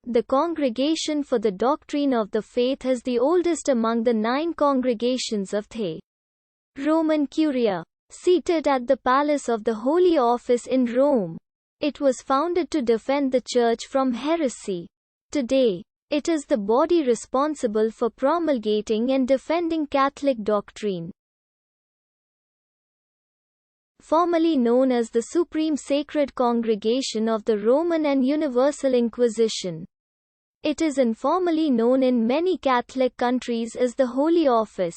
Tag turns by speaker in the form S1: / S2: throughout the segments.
S1: The Congregation for the Doctrine of the Faith is the oldest among the 9 congregations of the Roman Curia, seated at the Palace of the Holy Office in Rome. It was founded to defend the Church from heresy. Today, it is the body responsible for promulgating and defending Catholic doctrine. Formerly known as the Supreme Sacred Congregation of the Roman and Universal Inquisition. It is informally known in many Catholic countries as the Holy Office.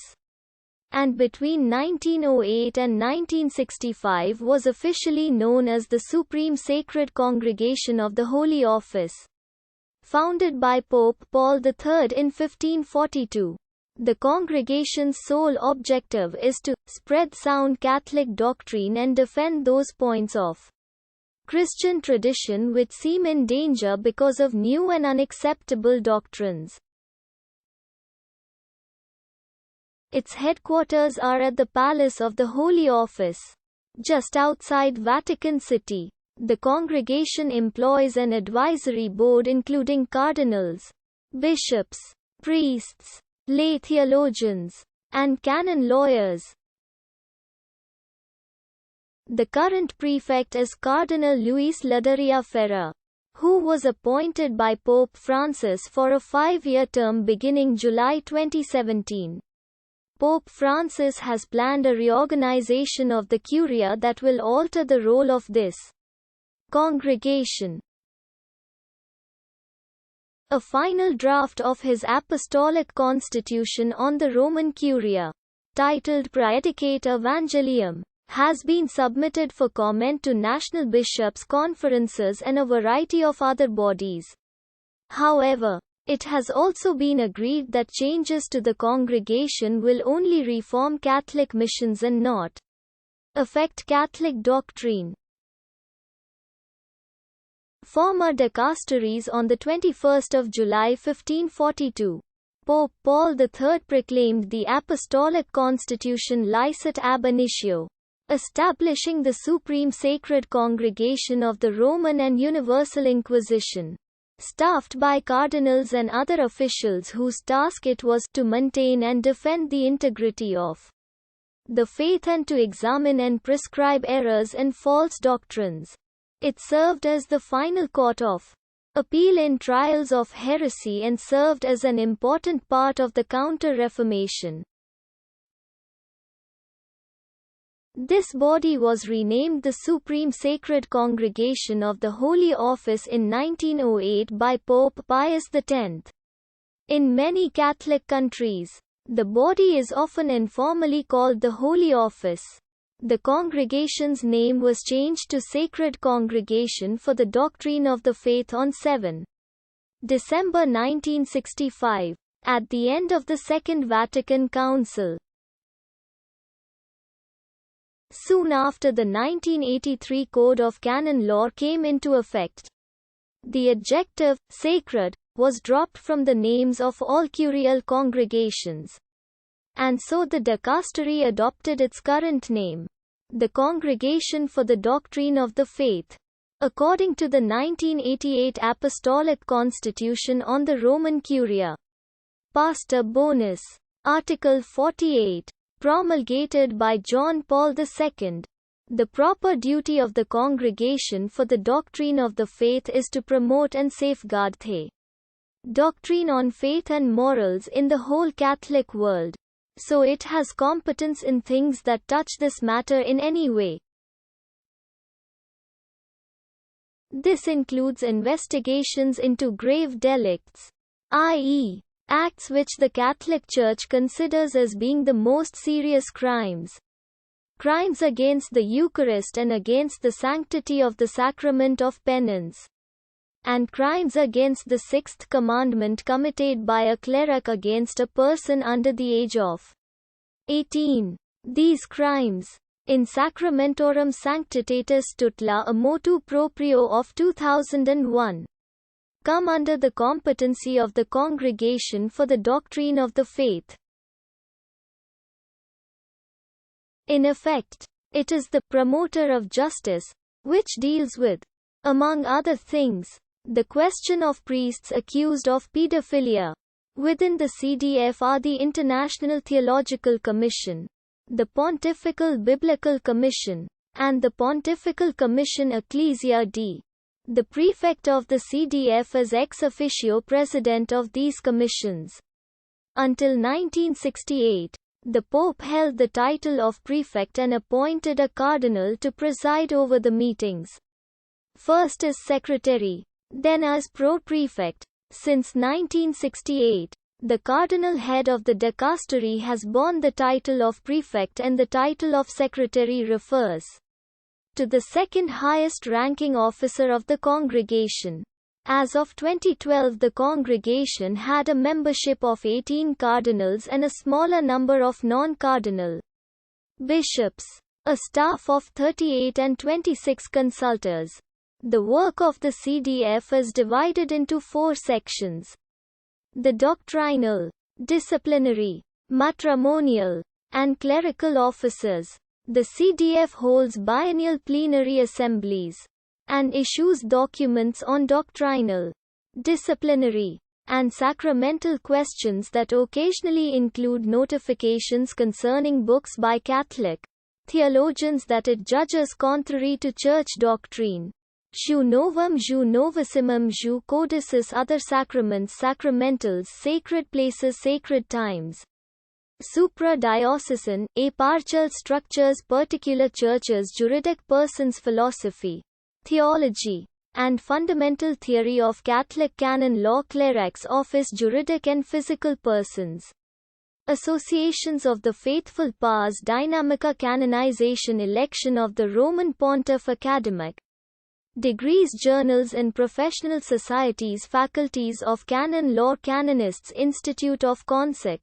S1: And between 1908 and 1965 was officially known as the Supreme Sacred Congregation of the Holy Office. Founded by Pope Paul III in 1542. The congregation's sole objective is to spread sound Catholic doctrine and defend those points of Christian tradition which seem in danger because of new and unacceptable doctrines. Its headquarters are at the Palace of the Holy Office, just outside Vatican City. The congregation employs an advisory board including cardinals, bishops, priests, lay theologians, and canon lawyers. The current prefect is Cardinal Luis Ladaria Ferrer, who was appointed by Pope Francis for a 5-year term beginning July 2017. Pope Francis has planned a reorganization of the Curia that will alter the role of this congregation. A final draft of his apostolic constitution on the Roman Curia, titled Praedicate Evangelium, has been submitted for comment to national bishops' conferences and a variety of other bodies. However, it has also been agreed that changes to the congregation will only reform Catholic missions and not affect Catholic doctrine. Former dicasteries. On 21 July 1542, Pope Paul III proclaimed the Apostolic Constitution Licet ab initio, establishing the Supreme Sacred Congregation of the Roman and Universal Inquisition, staffed by cardinals and other officials whose task it was to maintain and defend the integrity of the faith and to examine and prescribe errors and false doctrines. It served as the final court of appeal in trials of heresy and served as an important part of the Counter-Reformation. This body was renamed the Supreme Sacred Congregation of the Holy Office in 1908 by Pope Pius X. In many Catholic countries, the body is often informally called the Holy Office. The congregation's name was changed to Sacred Congregation for the Doctrine of the Faith on 7 December 1965, at the end of the Second Vatican Council. Soon after the 1983 Code of Canon Law came into effect, the adjective sacred was dropped from the names of all curial congregations, and so the dicastery adopted its current name, the Congregation for the Doctrine of the Faith. According to the 1988 Apostolic Constitution on the Roman Curia, Pastor Bonus, Article 48, promulgated by John Paul II, the proper duty of the Congregation for the Doctrine of the Faith is to promote and safeguard the doctrine on faith and morals in the whole Catholic world. So it has competence in things that touch this matter in any way. This includes investigations into grave delicts, i.e., acts which the Catholic Church considers as being the most serious crimes. Crimes against the Eucharist and against the sanctity of the sacrament of penance. And crimes against the sixth commandment committed by a cleric against a person under the age of 18. These crimes, in Sacramentorum Sanctitatis Tutela a motu proprio of 2001, come under the competency of the Congregation for the Doctrine of the Faith. In effect, it is the promoter of justice, which deals with, among other things, The question of priests accused of pedophilia. Within the CDF are the International Theological Commission, the Pontifical Biblical Commission, and the Pontifical Commission Ecclesia D. The prefect of the CDF is ex officio president of these commissions. Until 1968, the Pope held the title of prefect and appointed a cardinal to preside over the meetings. First as secretary, then as pro-prefect. Since 1968, the cardinal head of the dicastery has borne the title of prefect, and the title of secretary refers to the second highest ranking officer of the congregation. As of 2012, the congregation had a membership of 18 cardinals and a smaller number of non-cardinal bishops, a staff of 38 and 26 consultors. The work of the CDF is divided into 4 sections: the doctrinal, disciplinary, matrimonial, and clerical offices. The CDF holds biennial plenary assemblies and issues documents on doctrinal, disciplinary, and sacramental questions that occasionally include notifications concerning books by Catholic theologians that it judges contrary to church doctrine. Jus novum, jus novissimum, jus codicis, other sacraments, sacramentals, sacred places, sacred times. Supra-diocesan, eparchal structures, particular churches, juridic persons, philosophy, theology, and fundamental theory of Catholic canon law, clerics office, juridic and physical persons. Associations of the Faithful, Pars Dynamica, canonization, election of the Roman Pontiff, academic degrees, journals and professional societies, faculties of canon law, canonists, Institute of Consec.